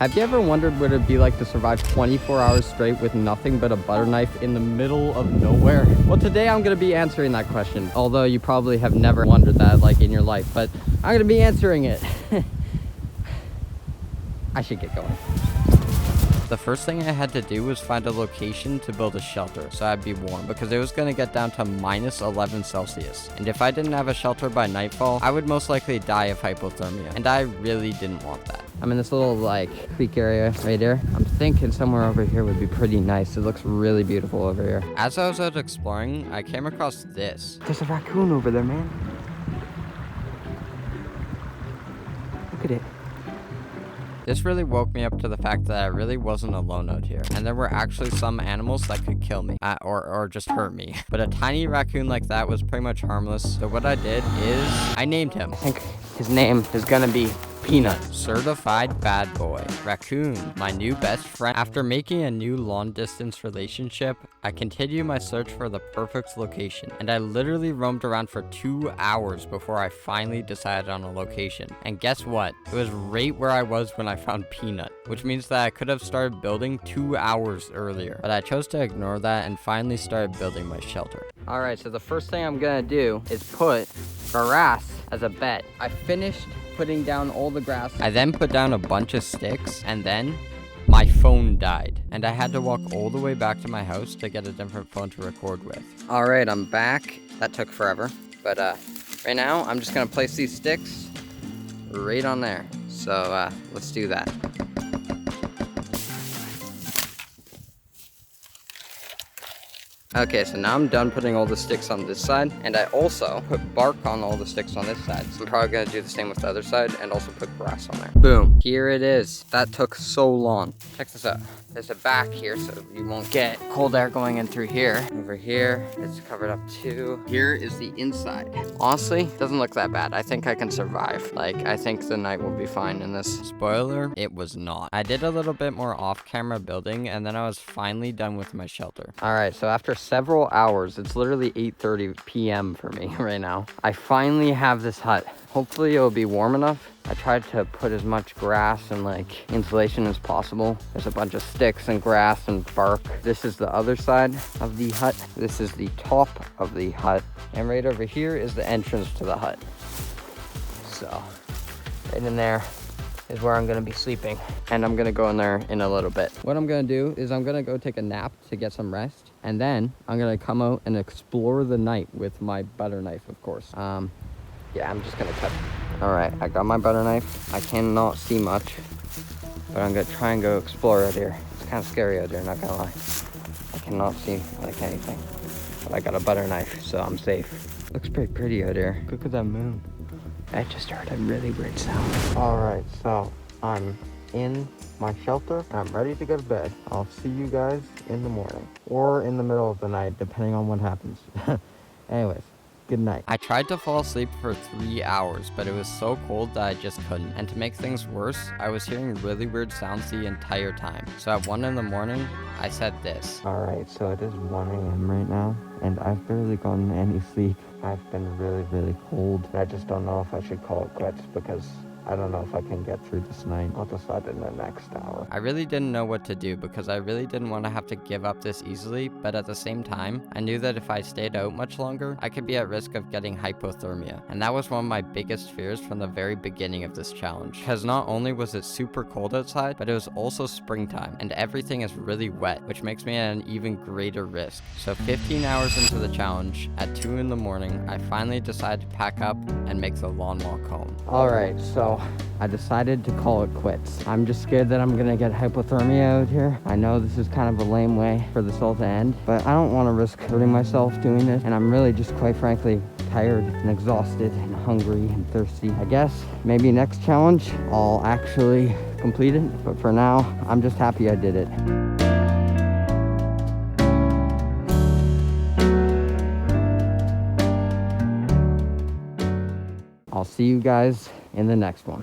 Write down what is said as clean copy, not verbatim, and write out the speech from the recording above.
Have you ever wondered what it'd be like to survive 24 hours straight with nothing but a butter knife in the middle of nowhere? Well, today I'm going to be answering that question, although you probably have never wondered that like in your life, but I'm going to be answering it. I should get going. The first thing I had to do was find a location to build a shelter so I'd be warm, because it was going to get down to minus 11 Celsius. And if I didn't have a shelter by nightfall, I would most likely die of hypothermia, and I really didn't want that. I'm in this little like creek area right here. I'm thinking somewhere over here would be pretty nice. It looks really beautiful over here. As I was out exploring, I came across this. There's a raccoon over there, man. Look at it. This really woke me up to the fact that I really wasn't alone out here, and there were actually some animals that could kill me, or just hurt me. But a tiny raccoon like that was pretty much harmless, so what I did is I named him. I think his name is gonna be Peanut. Certified bad boy. Raccoon, my new best friend. After making a new long-distance relationship, I continued my search for the perfect location, and I literally roamed around for 2 hours before I finally decided on a location. And guess what? It was right where I was when I found Peanut, which means that I could have started building 2 hours earlier. But I chose to ignore that and finally started building my shelter. Alright, so the first thing I'm gonna do is put grass as a bed. I finished putting down all the grass. I then put down a bunch of sticks, and then my phone died, and I had to walk all the way back to my house to get a different phone to record with. All right, I'm back. That took forever, but right now I'm just gonna place these sticks right on there. So let's do that. Okay, so now I'm done putting all the sticks on this side, and I also put bark on all the sticks on this side. So I'm probably gonna do the same with the other side and also put grass on there. Boom, here it is. That took so long. Check this out. There's a back here so you won't get cold air going in through here. Over here, it's covered up too. Here is the inside. Honestly, doesn't look that bad. I think I can survive. Like, I think the night will be fine in this. Spoiler, it was not. I did a little bit more off-camera building, and then I was finally done with my shelter. All right, so after several hours, it's literally 8:30 p.m. for me right now. I finally have this hut. Hopefully it'll be warm enough. I tried to put as much grass and like insulation as possible. There's a bunch of sticks and grass and bark. This is the other side of the hut. This is the top of the hut. And right over here is the entrance to the hut. So right in there is where I'm gonna be sleeping. And I'm gonna go in there in a little bit. What I'm gonna do is I'm gonna go take a nap to get some rest. And then I'm gonna come out and explore the night with my butter knife, of course. Yeah, I'm just gonna cut. All right, I got my butter knife. I cannot see much, but I'm gonna try and go explore out here. It's kind of scary out here, not gonna lie. I cannot see like anything, but I got a butter knife, so I'm safe. Looks pretty pretty out here. Look at that moon. I just heard a really weird sound. All right, so I'm in my shelter. I'm ready to go to bed. I'll see you guys in the morning or in the middle of the night, depending on what happens. Anyways. Good night. I tried to fall asleep for 3 hours, but it was so cold that I just couldn't. And to make things worse, I was hearing really weird sounds the entire time. So at 1 in the morning, I said this. All right, so it is 1 a.m. right now, and I've barely gotten any sleep. I've been really, really cold. I just don't know if I should call it quits because I don't know if I can get through this night. I'll decide in the next hour. I really didn't know what to do because I really didn't want to have to give up this easily, but at the same time, I knew that if I stayed out much longer, I could be at risk of getting hypothermia. And that was one of my biggest fears from the very beginning of this challenge. Because not only was it super cold outside, but it was also springtime, and everything is really wet, which makes me at an even greater risk. So 15 hours into the challenge, at 2 in the morning, I finally decided to pack up and make the long walk home. All right, so I decided to call it quits. I'm just scared that I'm gonna get hypothermia out here. I know this is kind of a lame way for this all to end, but I don't want to risk hurting myself doing this, and I'm really just quite frankly tired and exhausted and hungry and thirsty. I guess maybe next challenge I'll actually complete it, but for now I'm just happy I did it. I'll see you guys in the next one.